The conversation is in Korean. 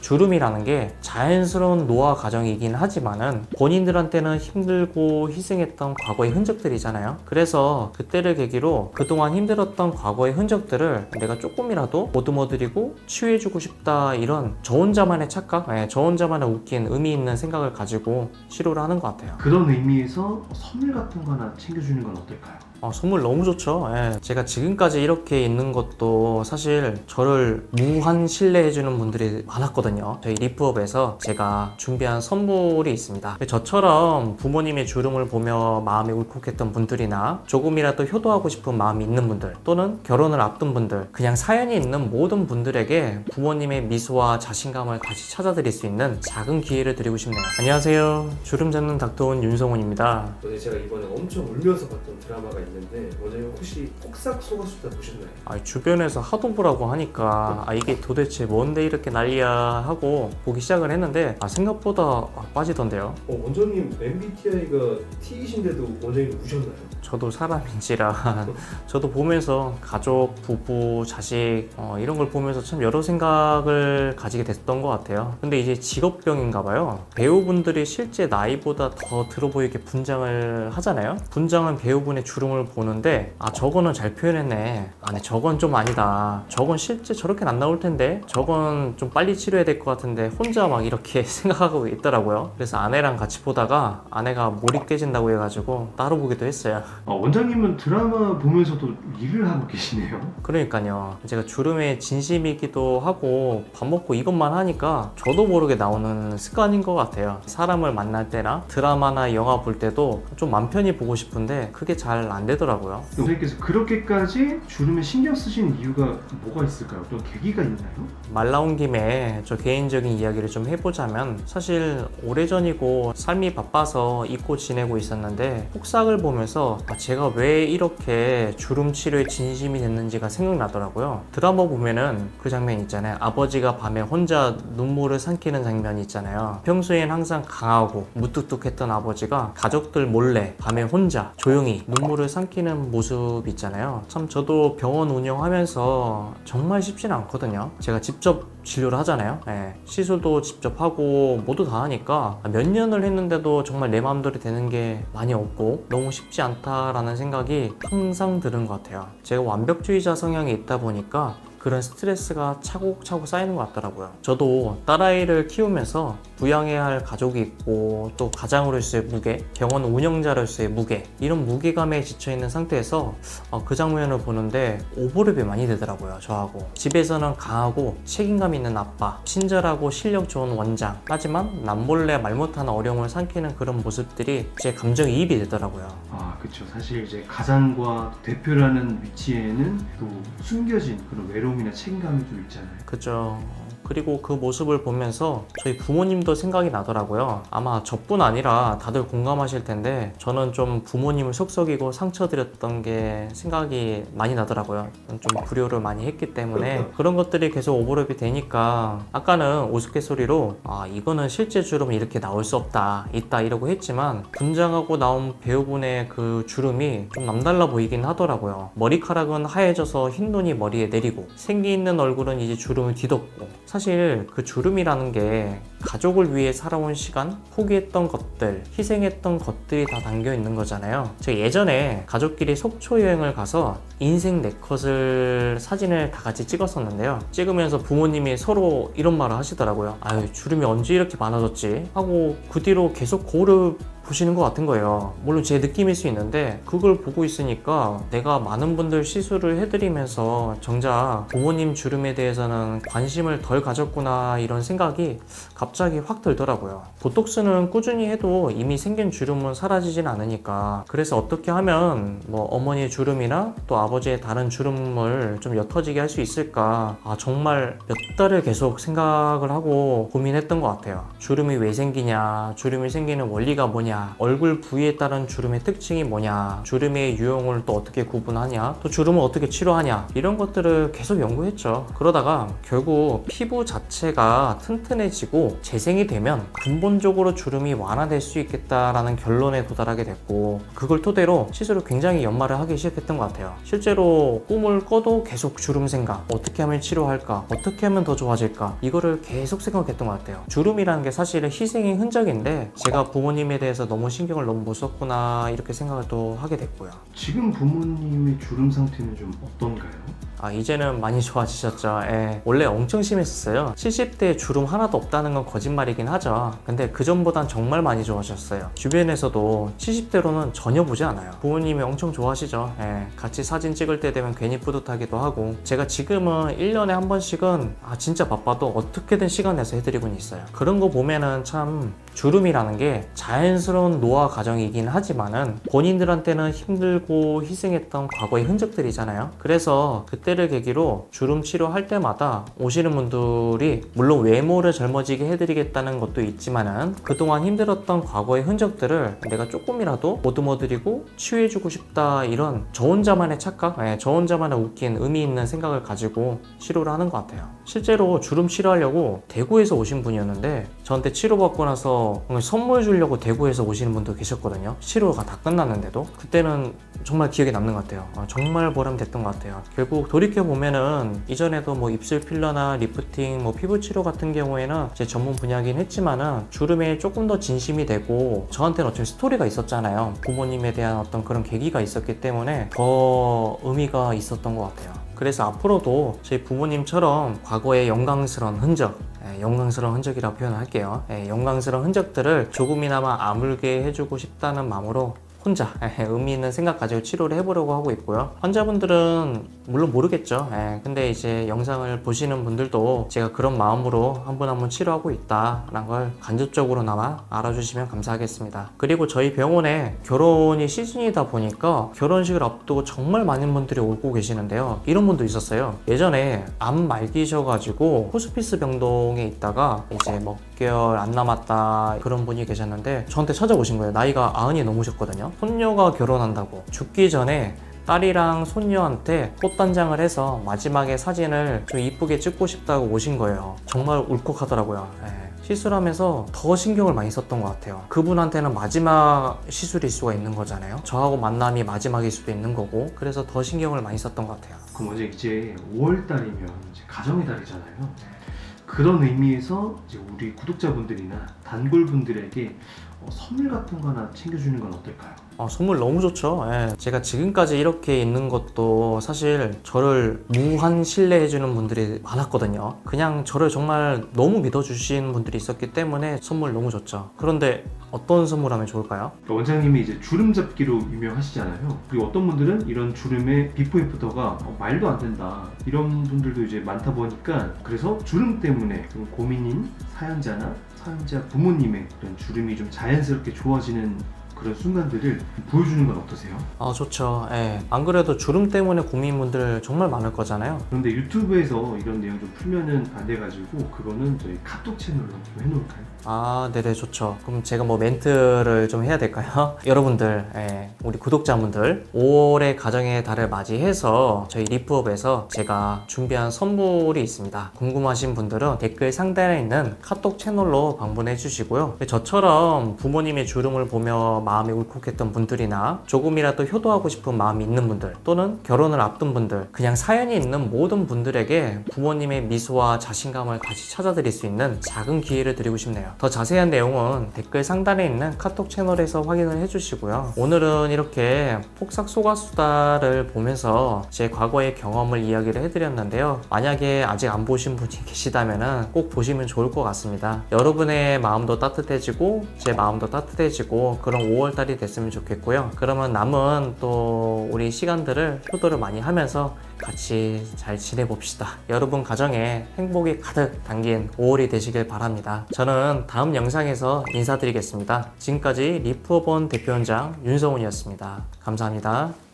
주름이라는 게 자연스러운 노화 과정이긴 하지만은 본인들한테는 힘들고 희생했던 과거의 흔적들이잖아요. 그래서 그때를 계기로 그동안 힘들었던 과거의 흔적들을 내가 조금이라도 보듬어드리고 치유해주고 싶다, 이런 저 혼자만의 착각, 저 혼자만의 웃긴 의미 있는 생각을 가지고 치료를 하는 것 같아요. 그런 의미에서 선물 같은 거 하나 챙겨주는 건 어떨까요? 선물 너무 좋죠. 제가 지금까지 이렇게 있는 것도 사실 저를 무한 신뢰해주는 분들이 많았거든요. 저희 리프업에서 제가 준비한 선물이 있습니다. 저처럼 부모님의 주름을 보며 마음이 울컥했던 분들이나 조금이라도 효도하고 싶은 마음이 있는 분들, 또는 결혼을 앞둔 분들, 그냥 사연이 있는 모든 분들에게 부모님의 미소와 자신감을 다시 찾아드릴 수 있는 작은 기회를 드리고 싶네요. 안녕하세요. 주름 잡는 닥터원 윤성훈입니다. 근데 제가 이번에 엄청 울면서 봤던 드라마가 있는데 원장님 혹시 폭삭 속았수다 보셨나요? 주변에서 하도 보라고 하니까 이게 도대체 뭔데 이렇게 난리야 하고 보기 시작을 했는데 생각보다 빠지던데요. 원장님 MBTI가 T이신데도 원장님 우셨나요? 저도 사람인지라 저도 보면서 가족, 부부, 자식 이런 걸 보면서 참 여러 생각을 가지게 됐던 것 같아요. 근데 이제 직업병인가 봐요. 배우분들이 실제 나이보다 더 들어 보이게 분장을 하잖아요. 분장한 배우분의 주름을 보는데 저거는 잘 표현했네, 아니 저건 좀 아니다, 저건 실제 저렇게는 안 나올 텐데, 저건 좀 빨리 치료해야 될 것 같은데, 혼자 막 이렇게 생각하고 있더라고요. 그래서 아내랑 같이 보다가 아내가 몰입 깨진다고 해가지고 따로 보기도 했어요. 원장님은 드라마 보면서도 일을 하고 계시네요. 그러니까요. 제가 주름에 진심이기도 하고 밥 먹고 이것만 하니까 저도 모르게 나오는 습관인 것 같아요. 사람을 만날 때나 드라마나 영화 볼 때도 좀 맘 편히 보고 싶은데 그게 잘 안 되더라고요. 원장님께서 그렇게까지 주름에 신경 쓰시는 이유가 뭐가 있을까요? 어떤 계기가 있나요? 말 나온 김에 저 개인적인 이야기를 좀 해보자면, 사실 오래전이고 삶이 바빠서 잊고 지내고 있었는데 폭삭을 보면서 제가 왜 이렇게 주름 치료에 진심이 됐는지가 생각나더라고요. 드라마 보면은 그 장면 있잖아요. 아버지가 밤에 혼자 눈물을 삼키는 장면이 있잖아요. 평소엔 항상 강하고 무뚝뚝했던 아버지가 가족들 몰래 밤에 혼자 조용히 눈물을 삼키는 모습 있잖아요. 참 저도 병원 운영하면서 정말 쉽지는 않거든요. 제가 직접 진료를 하잖아요. 시술도 직접 하고 모두 다 하니까 몇 년을 했는데도 정말 내 마음대로 되는 게 많이 없고 너무 쉽지 않다라는 생각이 항상 드는 것 같아요. 제가 완벽주의자 성향이 있다 보니까 그런 스트레스가 차곡차곡 쌓이는 것 같더라고요. 저도 딸아이를 키우면서 부양해야 할 가족이 있고, 또 가장으로서의 무게, 병원 운영자로서의 무게, 이런 무게감에 지쳐있는 상태에서 그 장면을 보는데 오버랩이 많이 되더라고요. 저하고 집에서는 강하고 책임감 있는 아빠, 친절하고 실력 좋은 원장, 하지만 남몰래 말 못하는 어려움을 삼키는 그런 모습들이 제 감정이입이 되더라고요. 그렇죠. 사실 이제 가장과 대표라는 위치에는 또 숨겨진 그런 외로움이나 책임감이 좀 있잖아요. 그죠. 그리고 그 모습을 보면서 저희 부모님도 생각이 나더라고요. 아마 저뿐 아니라 다들 공감하실 텐데 저는 좀 부모님을 속썩이고 상처드렸던 게 생각이 많이 나더라고요. 좀 불효를 많이 했기 때문에 그런 것들이 계속 오버랩이 되니까, 아까는 우스갯소리로 이거는 실제 주름이 이렇게 나올 수 없다, 있다 이러고 했지만 분장하고 나온 배우분의 그 주름이 좀 남달라 보이긴 하더라고요. 머리카락은 하얘져서 흰 눈이 머리에 내리고 생기 있는 얼굴은 이제 주름을 뒤덮고, 사실 그 주름이라는 게 가족을 위해 살아온 시간, 포기했던 것들, 희생했던 것들이 다 담겨 있는 거잖아요. 제가 예전에 가족끼리 속초 여행을 가서 인생 네컷을 사진을 다 같이 찍었었는데요. 찍으면서 부모님이 서로 이런 말을 하시더라고요. 주름이 언제 이렇게 많아졌지? 하고 그 뒤로 계속 거울을 보시는 것 같은 거예요. 물론 제 느낌일 수 있는데 그걸 보고 있으니까 내가 많은 분들 시술을 해드리면서 정작 부모님 주름에 대해서는 관심을 덜 가졌구나, 이런 생각이 갑자기 확 들더라고요. 보톡스는 꾸준히 해도 이미 생긴 주름은 사라지진 않으니까, 그래서 어떻게 하면 어머니의 주름이나 또 아버지의 다른 주름을 좀 옅어지게 할 수 있을까, 정말 몇 달을 계속 생각을 하고 고민했던 것 같아요. 주름이 왜 생기냐, 주름이 생기는 원리가 뭐냐, 뭐냐, 얼굴 부위에 따른 주름의 특징이 뭐냐, 주름의 유형을 또 어떻게 구분하냐, 또 주름을 어떻게 치료하냐, 이런 것들을 계속 연구했죠. 그러다가 결국 피부 자체가 튼튼해지고 재생이 되면 근본적으로 주름이 완화될 수 있겠다라는 결론에 도달하게 됐고, 그걸 토대로 스스로 굉장히 연마를 하기 시작했던 것 같아요. 실제로 꿈을 꿔도 계속 주름 생각, 어떻게 하면 치료할까, 어떻게 하면 더 좋아질까, 이거를 계속 생각했던 것 같아요. 주름이라는 게 사실은 희생의 흔적인데 제가 부모님에 대해서 너무 신경을 너무 못 썼구나, 이렇게 생각을 또 하게 됐고요. 지금 부모님의 주름 상태는 좀 어떤가요? 이제는 많이 좋아지셨죠. 예. 원래 엄청 심했었어요. 70대에 주름 하나도 없다는 건 거짓말이긴 하죠. 근데 그전보단 정말 많이 좋아지셨어요. 주변에서도 70대로는 전혀 보지 않아요. 부모님이 엄청 좋아하시죠. 예. 같이 사진 찍을 때 되면 괜히 뿌듯하기도 하고, 제가 지금은 1년에 한 번씩은 진짜 바빠도 어떻게든 시간 내서 해드리곤 있어요. 그런 거 보면은 참 주름이라는 게 자연스러운 노화 과정이긴 하지만은 본인들한테는 힘들고 희생했던 과거의 흔적들이잖아요. 그래서 그때를 계기로 주름 치료할 때마다 오시는 분들이 물론 외모를 젊어지게 해드리겠다는 것도 있지만은 그동안 힘들었던 과거의 흔적들을 내가 조금이라도 보듬어드리고 치유해주고 싶다, 이런 저 혼자만의 착각, 저 혼자만의 웃긴 의미 있는 생각을 가지고 치료를 하는 것 같아요. 실제로 주름 치료하려고 대구에서 오신 분이었는데 저한테 치료받고 나서 선물 주려고 대구에서 오시는 분도 계셨거든요. 치료가 다 끝났는데도. 그때는 정말 기억에 남는 것 같아요. 정말 보람됐던 것 같아요. 결국 돌이켜보면은 이전에도 뭐 입술 필러나 리프팅, 뭐 피부 치료 같은 경우에는 제 전문 분야긴 했지만은 주름에 조금 더 진심이 되고 저한테는 어떤 스토리가 있었잖아요. 부모님에 대한 어떤 그런 계기가 있었기 때문에 더 의미가 있었던 것 같아요. 그래서 앞으로도 저희 부모님처럼 과거의 영광스러운 흔적, 영광스러운 흔적이라고 표현을 할게요. 영광스러운 흔적들을 조금이나마 아물게 해주고 싶다는 마음으로 혼자 의미 있는 생각 가지고 치료를 해보려고 하고 있고요. 환자분들은 물론 모르겠죠. 근데 이제 영상을 보시는 분들도 제가 그런 마음으로 한 분 한 분 치료하고 있다라는 걸 간접적으로나마 알아주시면 감사하겠습니다. 그리고 저희 병원에 결혼이 시즌이다 보니까 결혼식을 앞두고 정말 많은 분들이 오고 계시는데요. 이런 분도 있었어요. 예전에 암 말기셔가지고 호스피스 병동에 있다가 이제 몇 개월 안 남았다, 그런 분이 계셨는데 저한테 찾아오신 거예요. 나이가 90이 넘으셨거든요. 손녀가 결혼한다고 죽기 전에 딸이랑 손녀한테 꽃단장을 해서 마지막에 사진을 좀 이쁘게 찍고 싶다고 오신 거예요. 정말 울컥하더라고요. 시술하면서 더 신경을 많이 썼던 것 같아요. 그분한테는 마지막 시술일 수가 있는 거잖아요. 저하고 만남이 마지막일 수도 있는 거고, 그래서 더 신경을 많이 썼던 것 같아요. 그럼 이제 5월달이면 이제 가정의 달이잖아요. 그런 의미에서 이제 우리 구독자분들이나 단골분들에게 선물 같은 거 하나 챙겨주는 건 어떨까요? 선물 너무 좋죠. 제가 지금까지 이렇게 있는 것도 사실 저를 무한 신뢰해주는 분들이 많았거든요. 그냥 저를 정말 너무 믿어주신 분들이 있었기 때문에 선물 너무 좋죠. 그런데 어떤 선물하면 좋을까요? 원장님이 이제 주름 잡기로 유명하시잖아요. 그리고 어떤 분들은 이런 주름의 비포 애프터가 말도 안 된다, 이런 분들도 이제 많다 보니까, 그래서 주름 때문에 좀 고민인 사연자나 사연자 부모님의 그런 주름이 좀 자연스럽게 좋아지는 그런 순간들을 보여주는 건 어떠세요? 좋죠. 안 그래도 주름 때문에 고민분들 정말 많을 거잖아요. 그런데 유튜브에서 이런 내용 좀 풀면은 안 돼가지고 그거는 저희 카톡 채널로 좀 해놓을까요? 네네, 좋죠. 그럼 제가 뭐 멘트를 좀 해야 될까요? 여러분들, 우리 구독자분들 5월의 가정의 달을 맞이해서 저희 리프업에서 제가 준비한 선물이 있습니다. 궁금하신 분들은 댓글 상단에 있는 카톡 채널로 방문해 주시고요. 저처럼 부모님의 주름을 보며 마음이 울컥했던 분들이나 조금이라도 효도하고 싶은 마음이 있는 분들, 또는 결혼을 앞둔 분들, 그냥 사연이 있는 모든 분들에게 부모님의 미소와 자신감을 다시 찾아드릴 수 있는 작은 기회를 드리고 싶네요. 더 자세한 내용은 댓글 상단에 있는 카톡 채널에서 확인을 해주시고요. 오늘은 이렇게 폭삭 소가수다를 보면서 제 과거의 경험을 이야기를 해드렸는데요. 만약에 아직 안 보신 분이 계시다면 꼭 보시면 좋을 것 같습니다. 여러분의 마음도 따뜻해지고 제 마음도 따뜻해지고 그런 5월달이 됐으면 좋겠고요. 그러면 남은 또 우리 시간들을 효도를 많이 하면서 같이 잘 지내봅시다. 여러분 가정에 행복이 가득 담긴 5월이 되시길 바랍니다. 저는 다음 영상에서 인사드리겠습니다. 지금까지 리프업원 대표원장 윤성훈이었습니다. 감사합니다.